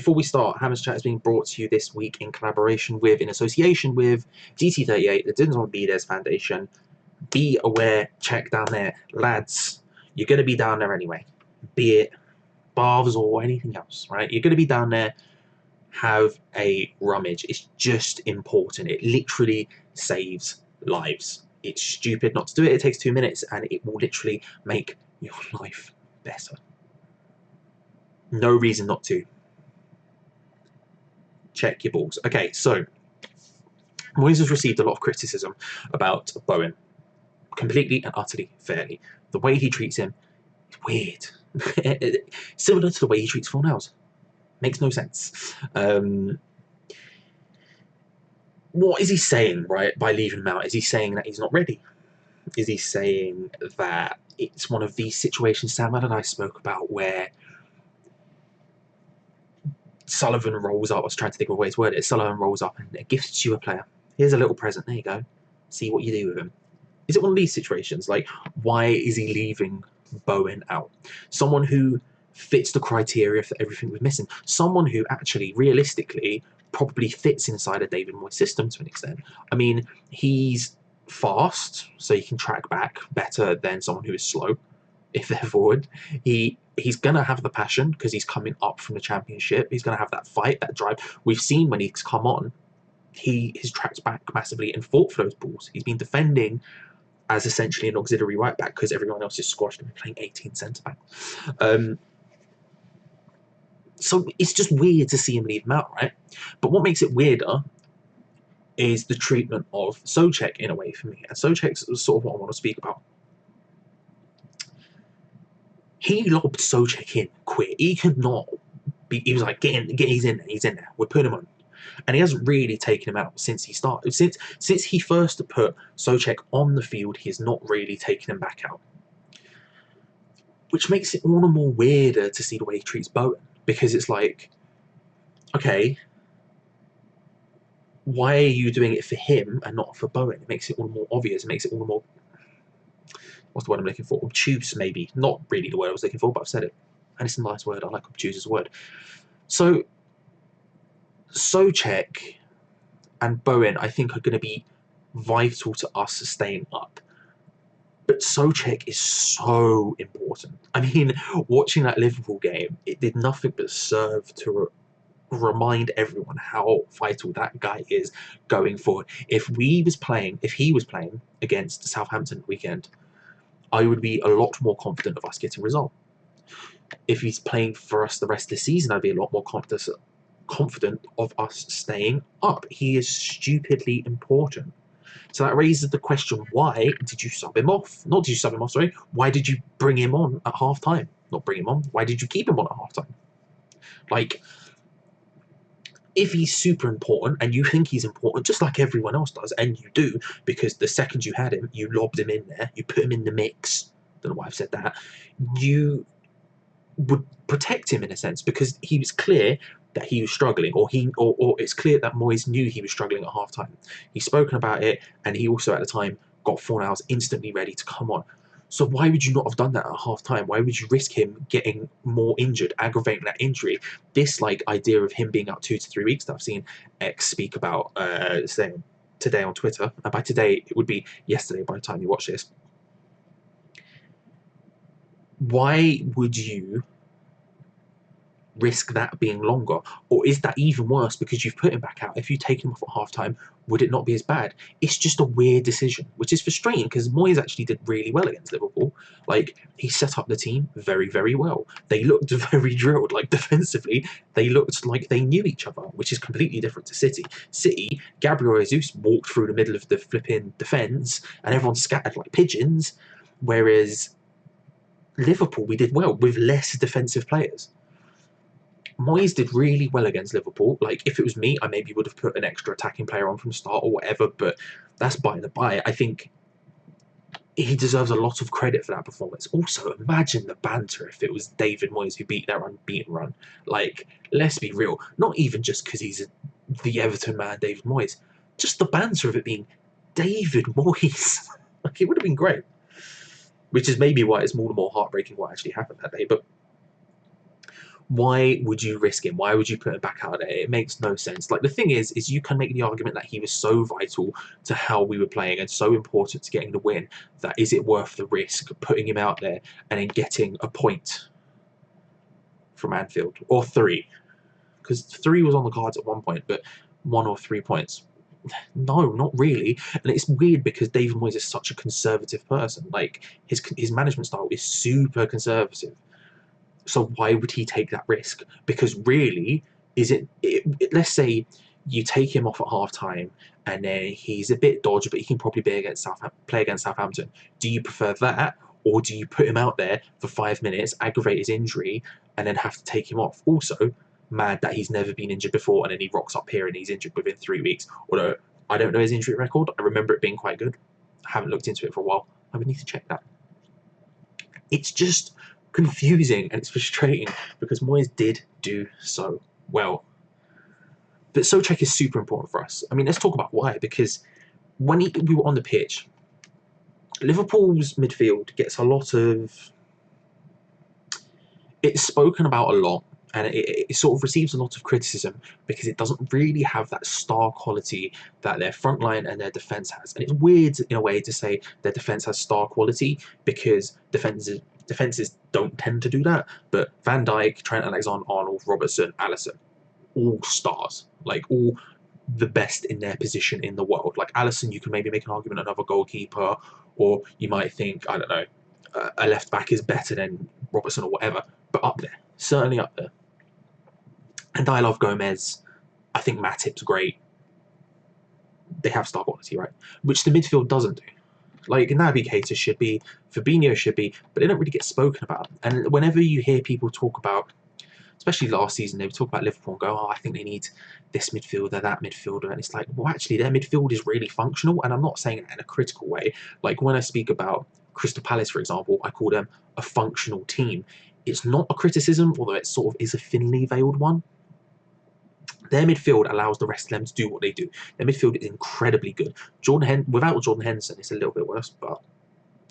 before we start, Hammers Chat is being brought to you this week in association with GT38, the Didn't Want to Be There's Foundation. Be aware, check down there. Lads, you're going to be down there anyway, be it baths or anything else, right? You're going to be down there, have a rummage. It's just important. It literally saves lives. It's stupid not to do it. It takes 2 minutes and it will literally make your life better. No reason not to. Check your balls. Okay, so Moyes has received a lot of criticism about Bowen, completely and utterly fairly. The way he treats him is weird. Similar to the way he treats Fornals. Makes no sense. What is he saying, right, by leaving him out? Is he saying that he's not ready? Is he saying that it's one of these situations Sam and I spoke about where Sullivan rolls up? I was trying to think of a way to word it. Sullivan rolls up and gifts you a player. Here's a little present. There you go. See what you do with him. Is it one of these situations? Like, why is he leaving Bowen out? Someone who fits the criteria for everything we're missing. Someone who actually, realistically, probably fits inside a David Moyes system to an extent. I mean, he's fast, so he can track back better than someone who is slow if they're forward. He's going to have the passion because he's coming up from the Championship. He's going to have that fight, that drive. We've seen when he's come on, he has tracked back massively and fought for those balls. He's been defending as essentially an auxiliary right back because everyone else is squashed and we're playing 18 centre back. So it's just weird to see him leave him out, right? But what makes it weirder is the treatment of Soucek in a way for me. And Soucek's sort of what I want to speak about. He lobbed Soucek in quick. He could not be. He was like, he's in there. We're putting him on. And he hasn't really taken him out since he started. Since he first put Soucek on the field, he has not really taken him back out. Which makes it all the more weirder to see the way he treats Bowen. Because it's like, okay, why are you doing it for him and not for Bowen? It makes it all the more obvious. It makes it all the more, what's the word I'm looking for? Obtuse, maybe. Not really the word I was looking for, but I've said it. And it's a nice word. I like obtuse as a word. So, Soucek and Bowen, I think, are going to be vital to us staying up. But Soucek is so important. I mean, watching that Liverpool game, it did nothing but serve to remind everyone how vital that guy is going forward. If he was playing against Southampton weekend, I would be a lot more confident of us getting a result. If he's playing for us the rest of the season, I'd be a lot more confident of us staying up. He is stupidly important. So that raises the question, why did you sub him off? Not did you sub him off, sorry. Why did you bring him on at half-time? Not bring him on. Why did you keep him on at half-time? Like, if he's super important and you think he's important, just like everyone else does, and you do, because the second you had him, you lobbed him in there, you put him in the mix, don't know why I've said that, you would protect him in a sense, because he was clear that he was struggling, or it's clear that Moyes knew he was struggling at half-time. He's spoken about it, and he also at the time got Fornals instantly ready to come on. So why would you not have done that at half-time? Why would you risk him getting more injured, aggravating that injury? This idea of him being out 2 to 3 weeks that I've seen X speak about saying today on Twitter, and by today it would be yesterday by the time you watch this. Why would you risk that being longer? Or is that even worse because you've put him back out? If you take him off at half-time, would it not be as bad? It's just a weird decision, which is frustrating because Moyes actually did really well against Liverpool. He set up the team very, very well. They looked very drilled. Defensively, they looked like they knew each other, which is completely different to City. City, Gabriel Jesus walked through the middle of the flipping defence and everyone scattered like pigeons, whereas Liverpool, we did well with less defensive players. Moyes did really well against Liverpool. If it was me, I maybe would have put an extra attacking player on from the start or whatever, but that's by the by. I think he deserves a lot of credit for that performance. Also, imagine the banter if it was David Moyes who beat that unbeaten run. Let's be real. Not even just because he's the Everton man, David Moyes. Just the banter of it being David Moyes. It would have been great. Which is maybe why it's more and more heartbreaking what actually happened that day. But Why would you risk him? Why would you put him back out there? It makes no sense. Like, the thing is you can make the argument that he was so vital to how we were playing and so important to getting the win that is it worth the risk putting him out there and then getting a point from Anfield, or 3, because 3 was on the cards at one point, but 1 or 3 points. No, not really. And it's weird because David Moyes is such a conservative person. Like, his management style is super conservative. So why would he take that risk? Because really, let's say you take him off at half time and then he's a bit dodgy, but he can probably play against Southampton. Do you prefer that, or do you put him out there for 5 minutes, aggravate his injury, and then have to take him off? Also, mad that he's never been injured before and then he rocks up here and he's injured within 3 weeks. Although I don't know his injury record. I remember it being quite good. I haven't looked into it for a while. I would need to check that. It's just confusing and it's frustrating because Moyes did do so well. But Soucek is super important for us. I mean, let's talk about why. Because when we were on the pitch, Liverpool's midfield gets a lot of... It's spoken about a lot, and it sort of receives a lot of criticism because it doesn't really have that star quality that their front line and their defence has. And it's weird in a way to say their defence has star quality because defences don't tend to do that. But Van Dijk, Trent Alexander-Arnold, Robertson, Alisson, all stars, like all the best in their position in the world. Like Alisson, you can maybe make an argument another goalkeeper, or you might think, I don't know, a left back is better than Robertson or whatever, but up there, certainly up there. And I love Gomez. I think Matip's great. They have star quality, right? Which the midfield doesn't do. Like, Naby Keita should be, Fabinho should be, but they don't really get spoken about. And whenever you hear people talk about, especially last season, they would talk about Liverpool and go, oh, I think they need this midfielder, that midfielder. And it's like, well, actually, their midfield is really functional. And I'm not saying that in a critical way. Like, when I speak about Crystal Palace, for example, I call them a functional team. It's not a criticism, although it sort of is a thinly veiled one. Their midfield allows the rest of them to do what they do. Their midfield is incredibly good. Without Jordan Henderson, it's a little bit worse, but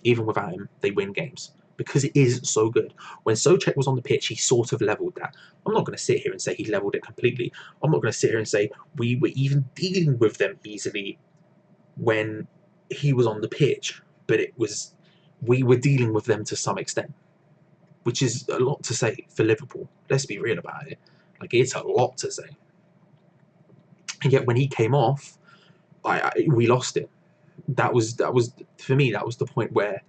even without him, they win games because it is so good. When Soucek was on the pitch, he sort of levelled that. I'm not going to sit here and say he levelled it completely. I'm not going to sit here and say we were even dealing with them easily when he was on the pitch, but we were dealing with them to some extent, which is a lot to say for Liverpool. Let's be real about it. Like, it's a lot to say. And yet when he came off, we lost it. That was for me, that was the point where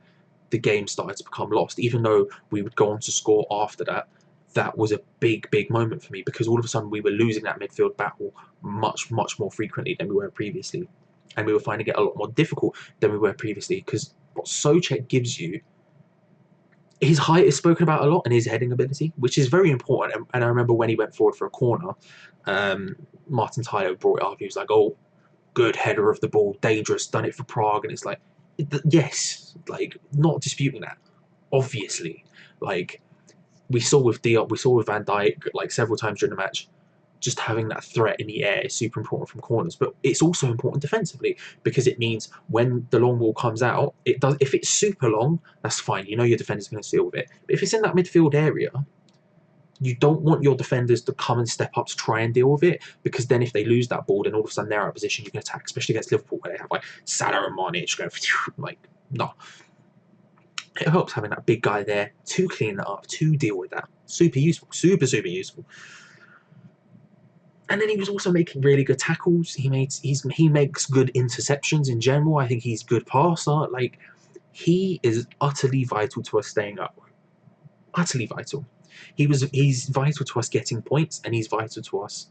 the game started to become lost. Even though we would go on to score after that, that was a big moment for me because all of a sudden we were losing that midfield battle much more frequently than we were previously. And we were finding it a lot more difficult than we were previously because what Soucek gives you, his height is spoken about a lot and his heading ability, which is very important. And I remember when he went forward for a corner, Martin Tyler brought it up. He was like, oh, good header of the ball, dangerous, done it for Prague. And it's like, yes, like, not disputing that, obviously. Like, we saw with Diop, we saw with Van Dijk, like, several times during the match, just having that threat in the air is super important from corners, but it's also important defensively because it means when the long ball comes out, it does. If it's super long, that's fine. You know your defender's going to deal with it. But if it's in that midfield area, you don't want your defenders to come and step up to try and deal with it because then if they lose that ball, then all of a sudden they're out of position. You can attack, especially against Liverpool where they have like Salah and Mane just going like no. It helps having that big guy there to clean that up, to deal with that. Super useful, super useful. And then he was also making really good tackles. He makes good interceptions in general. I think he's a good passer. Like, he is utterly vital to us staying up. Utterly vital. He's vital to us getting points, and he's vital to us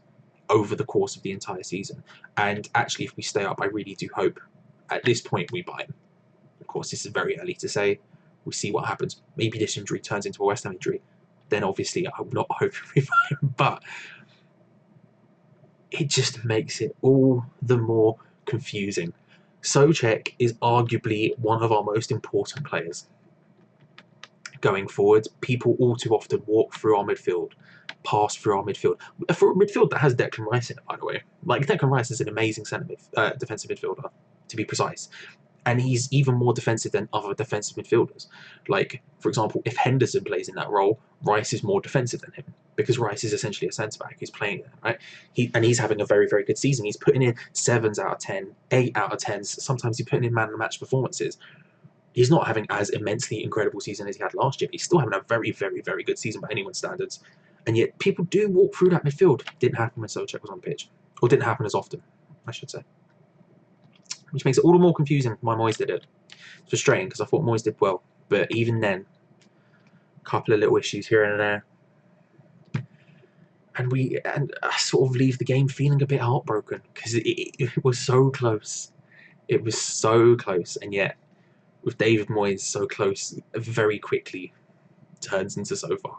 over the course of the entire season. And actually, if we stay up, I really do hope at this point we buy him. Of course, this is very early to say. We'll see what happens. Maybe this injury turns into a West Ham injury. Then obviously I'm not hoping we buy him, but it just makes it all the more confusing. Soucek is arguably one of our most important players going forward. People all too often walk through our midfield, pass through our midfield. For a midfield that has Declan Rice in it, by the way. Like, Declan Rice is an amazing defensive midfielder, to be precise. And he's even more defensive than other defensive midfielders. Like, for example, if Henderson plays in that role, Rice is more defensive than him because Rice is essentially a centre-back who's playing there, right? He's having a very, very good season. He's putting in 7s out of 10, 8 out of 10s. Sometimes he's putting in man-of-the-match performances. He's not having as immensely incredible season as he had last year, but he's still having a very, very, very good season by anyone's standards. And yet people do walk through that midfield. Didn't happen when Soucek was on pitch. Or didn't happen as often, I should say. Which makes it all the more confusing why Moyes did it. It's frustrating because I thought Moyes did well. But even then, a couple of little issues here and there. And I sort of leave the game feeling a bit heartbroken because it was so close. It was so close. And yet, with David Moyes so close, very quickly turns into so far.